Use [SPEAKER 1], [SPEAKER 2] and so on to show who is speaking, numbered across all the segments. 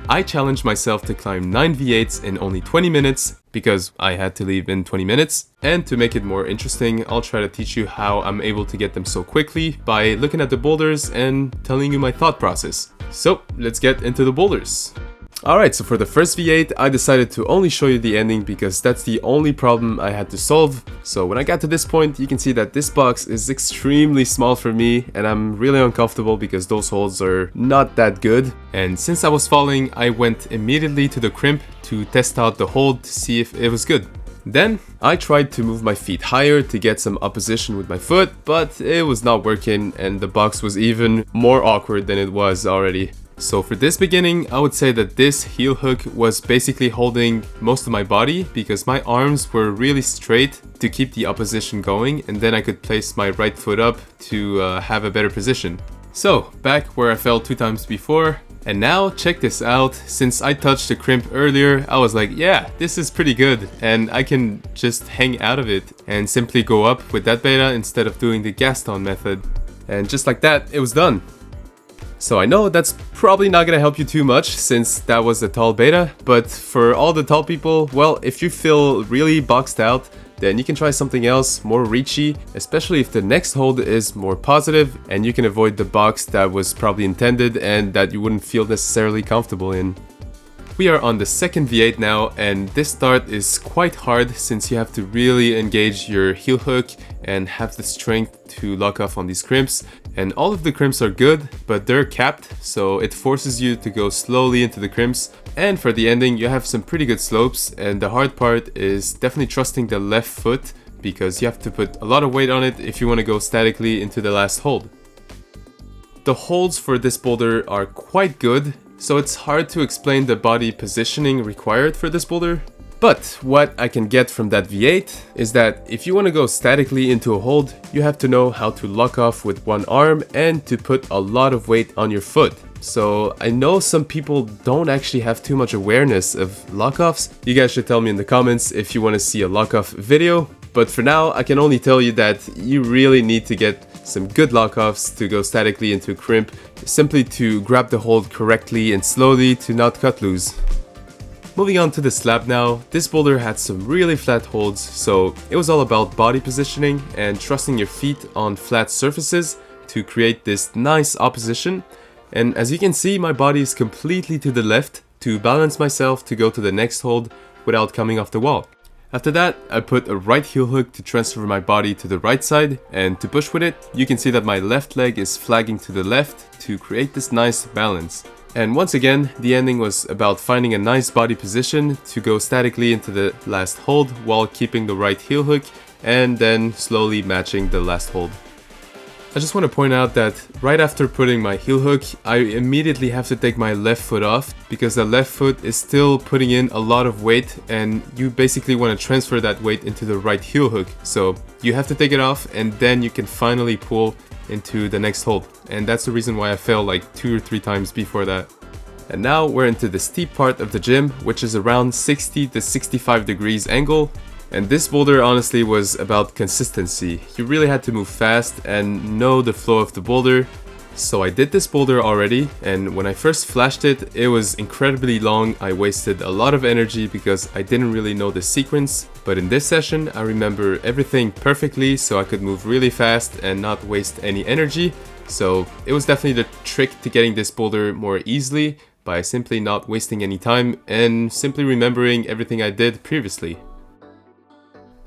[SPEAKER 1] I challenged myself to climb 9 V8s in only 20 minutes because I had to leave in 20 minutes. And to make it more interesting, I'll try to teach you how I'm able to get them so quickly by looking at the boulders and telling you my thought process. So let's get into the boulders. Alright, so for the first V8, I decided to only show you the ending because that's the only problem I had to solve. So when I got to this point, you can see that this box is extremely small for me and I'm really uncomfortable because those holds are not that good. And since I was falling, I went immediately to the crimp to test out the hold to see if it was good. Then I tried to move my feet higher to get some opposition with my foot, but it was not working and the box was even more awkward than it was already. So for this beginning, I would say that this heel hook was basically holding most of my body because my arms were really straight to keep the opposition going, and then I could place my right foot up to have a better position. So back where I fell 2 times before, and now check this out. Since I touched the crimp earlier, I was like, yeah, this is pretty good and I can just hang out of it and simply go up with that beta instead of doing the Gaston method. And just like that, it was done. So I know that's probably not gonna help you too much since that was the tall beta, but for all the tall people, well, if you feel really boxed out, then you can try something else more reachy, especially if the next hold is more positive and you can avoid the box that was probably intended and that you wouldn't feel necessarily comfortable in. We are on the second V8 now, and this start is quite hard since you have to really engage your heel hook and have the strength to lock off on these crimps. And all of the crimps are good, but they're capped, so it forces you to go slowly into the crimps. And for the ending, you have some pretty good slopes, and the hard part is definitely trusting the left foot because you have to put a lot of weight on it if you want to go statically into the last hold. The holds for this boulder are quite good, so it's hard to explain the body positioning required for this boulder. But what I can get from that V8 is that if you want to go statically into a hold, you have to know how to lock off with one arm and to put a lot of weight on your foot. So I know some people don't actually have too much awareness of lock-offs. You guys should tell me in the comments if you want to see a lock-off video. But for now, I can only tell you that you really need to get some good lock-offs to go statically into a crimp, simply to grab the hold correctly and slowly to not cut loose. Moving on to the slab now, this boulder had some really flat holds, so it was all about body positioning and trusting your feet on flat surfaces to create this nice opposition. And as you can see, my body is completely to the left to balance myself to go to the next hold without coming off the wall. After that, I put a right heel hook to transfer my body to the right side, and to push with it, you can see that my left leg is flagging to the left to create this nice balance. And once again, the ending was about finding a nice body position to go statically into the last hold while keeping the right heel hook and then slowly matching the last hold. I just want to point out that right after putting my heel hook, I immediately have to take my left foot off because the left foot is still putting in a lot of weight and you basically want to transfer that weight into the right heel hook. So you have to take it off and then you can finally pull into the next hold. And that's the reason why I fell like 2 or 3 times before that. And now we're into the steep part of the gym, which is around 60 to 65 degrees angle. And this boulder honestly was about consistency. You really had to move fast and know the flow of the boulder. So I did this boulder already, and when I first flashed it, it was incredibly long. I wasted a lot of energy because I didn't really know the sequence. But in this session, I remember everything perfectly, so I could move really fast and not waste any energy. So it was definitely the trick to getting this boulder more easily by simply not wasting any time and simply remembering everything I did previously.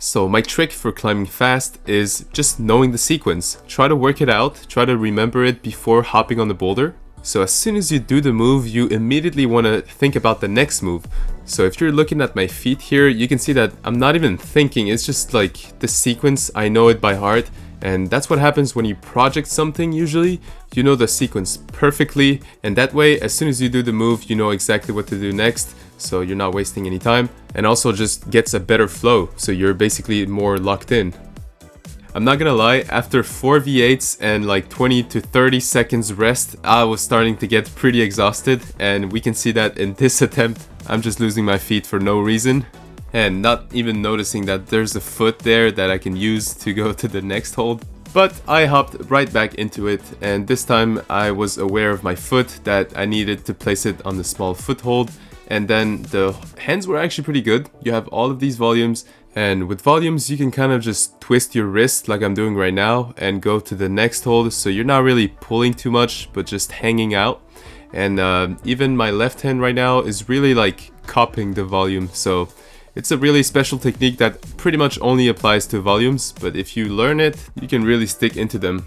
[SPEAKER 1] So my trick for climbing fast is just knowing the sequence. Try to work it out, try to remember it before hopping on the boulder. So as soon as you do the move, you immediately want to think about the next move. So if you're looking at my feet here, you can see that I'm not even thinking, it's just like the sequence, I know it by heart. And that's what happens when you project something usually. You know the sequence perfectly, and that way, as soon as you do the move, you know exactly what to do next, so you're not wasting any time, and also just gets a better flow, so you're basically more locked in. I'm not gonna lie, after 4 V8s and like 20 to 30 seconds rest, I was starting to get pretty exhausted, and we can see that in this attempt, I'm just losing my feet for no reason. And not even noticing that there's a foot there that I can use to go to the next hold. But I hopped right back into it, and this time I was aware of my foot, that I needed to place it on the small foothold, and then the hands were actually pretty good. You have all of these volumes, and with volumes you can kind of just twist your wrist like I'm doing right now and go to the next hold, so you're not really pulling too much but just hanging out. And even my left hand right now is really like copying the volume, so it's a really special technique that pretty much only applies to volumes, but if you learn it, you can really stick into them.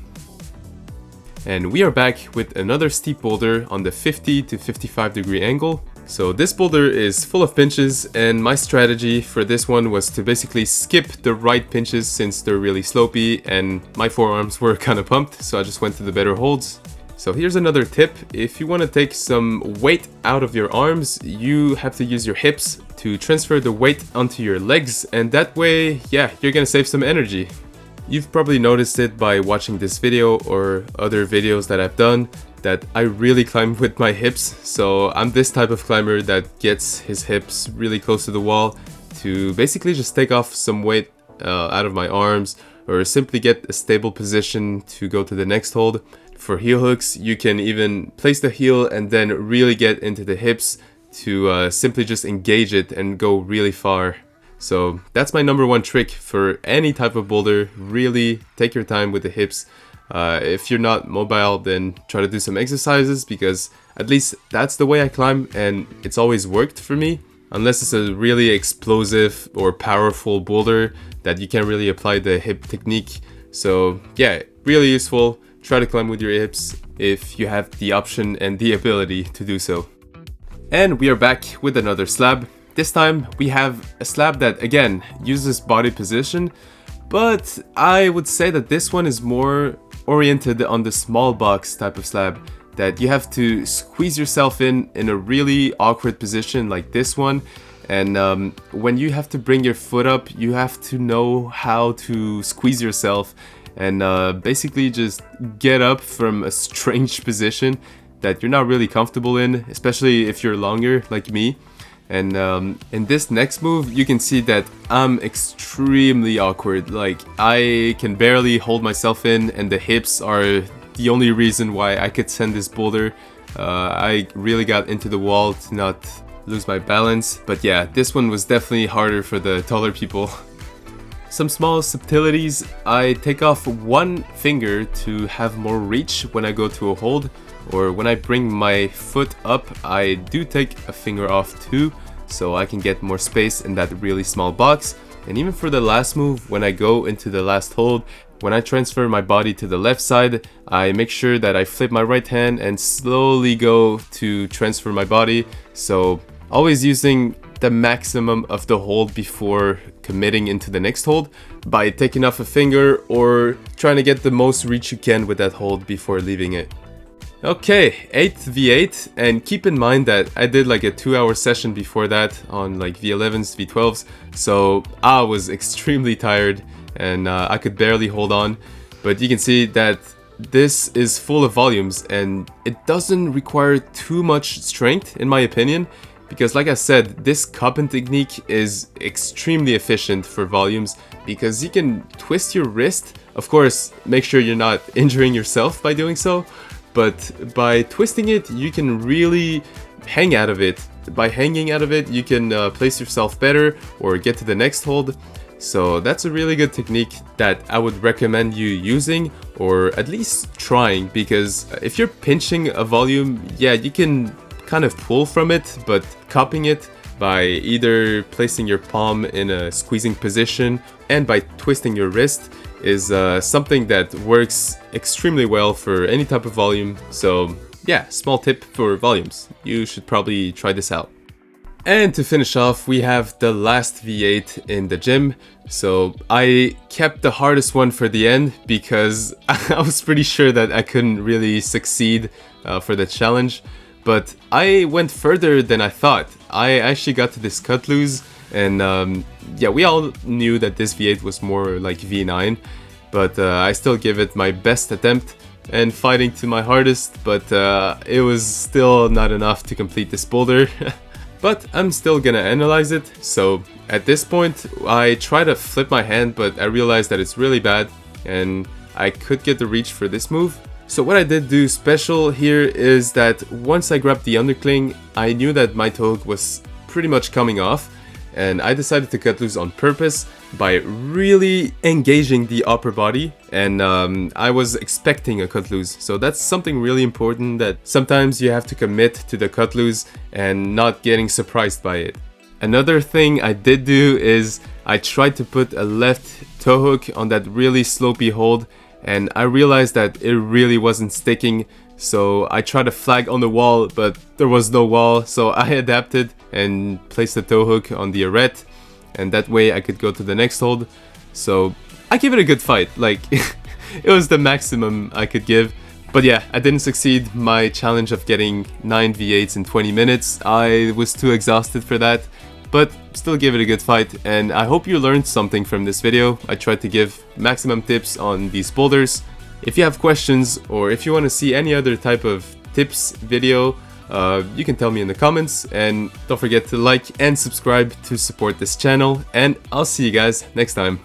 [SPEAKER 1] And we are back with another steep boulder on the 50 to 55 degree angle. So this boulder is full of pinches, and my strategy for this one was to basically skip the right pinches since they're really slopey and my forearms were kind of pumped, so I just went to the better holds. So here's another tip: if you want to take some weight out of your arms, you have to use your hips to transfer the weight onto your legs, and that way, yeah, you're gonna save some energy. You've probably noticed it by watching this video or other videos that I've done, that I really climb with my hips. So I'm this type of climber that gets his hips really close to the wall to basically just take off some weight out of my arms, or simply get a stable position to go to the next hold. For heel hooks, you can even place the heel and then really get into the hips to simply just engage it and go really far. So that's my number one trick for any type of boulder. Really take your time with the hips. If you're not mobile, then try to do some exercises, because at least that's the way I climb and it's always worked for me. Unless it's a really explosive or powerful boulder that you can't really apply the hip technique. So yeah, really useful. Try to climb with your hips if you have the option and the ability to do so. And we are back with another slab. This time we have a slab that again uses body position, but I would say that this one is more oriented on the small box type of slab, that you have to squeeze yourself in a really awkward position like this one. And when you have to bring your foot up, you have to know how to squeeze yourself and basically just get up from a strange position that you're not really comfortable in, especially if you're longer like me. And in this next move, you can see that I'm extremely awkward. Like, I can barely hold myself in, and the hips are the only reason why I could send this boulder. I really got into the wall to not lose my balance. But yeah, this one was definitely harder for the taller people. Some small subtleties: I take off one finger to have more reach when I go to a hold, or when I bring my foot up, I do take a finger off too, so I can get more space in that really small box. And even for the last move, when I go into the last hold, when I transfer my body to the left side, I make sure that I flip my right hand and slowly go to transfer my body. So always using the maximum of the hold before committing into the next hold by taking off a finger, or trying to get the most reach you can with that hold before leaving it. Okay, 8th V8, and keep in mind that I did like a 2-hour session before that on like V11s, V12s, so I was extremely tired and I could barely hold on. But you can see that this is full of volumes and it doesn't require too much strength in my opinion, because like I said, this cupping technique is extremely efficient for volumes because you can twist your wrist. Of course, make sure you're not injuring yourself by doing so, but by twisting it, you can really hang out of it. By hanging out of it, you can place yourself better or get to the next hold. So that's a really good technique that I would recommend you using, or at least trying, because if you're pinching a volume, yeah, you can kind of pull from it, but cupping it by either placing your palm in a squeezing position and by twisting your wrist is something that works extremely well for any type of volume. So yeah, small tip for volumes. You should probably try this out. And to finish off, we have the last V8 in the gym. So I kept the hardest one for the end because I was pretty sure that I couldn't really succeed for the challenge. But I went further than I thought. I actually got to this cut loose, and yeah, we all knew that this V8 was more like V9, but I still give it my best attempt and fighting to my hardest, but it was still not enough to complete this boulder. But I'm still gonna analyze it. So at this point, I try to flip my hand, but I realized that it's really bad, and I could get the reach for this move. So what I did do special here is that once I grabbed the undercling, I knew that my toe hook was pretty much coming off, and I decided to cut loose on purpose by really engaging the upper body, and I was expecting a cut loose. So that's something really important, that sometimes you have to commit to the cut loose and not getting surprised by it. Another thing I did do is I tried to put a left toe hook on that really slopey hold, and I realized that it really wasn't sticking. So I tried a flag on the wall, but there was no wall, so I adapted and placed the toe hook on the arete, and that way I could go to the next hold. So I gave it a good fight, like it was the maximum I could give. But yeah, I didn't succeed my challenge of getting 9 V8s in 20 minutes. I was too exhausted for that, but still gave it a good fight, and I hope you learned something from this video. I tried to give maximum tips on these boulders. If you have questions, or if you want to see any other type of tips video, you can tell me in the comments, and don't forget to like and subscribe to support this channel, and I'll see you guys next time.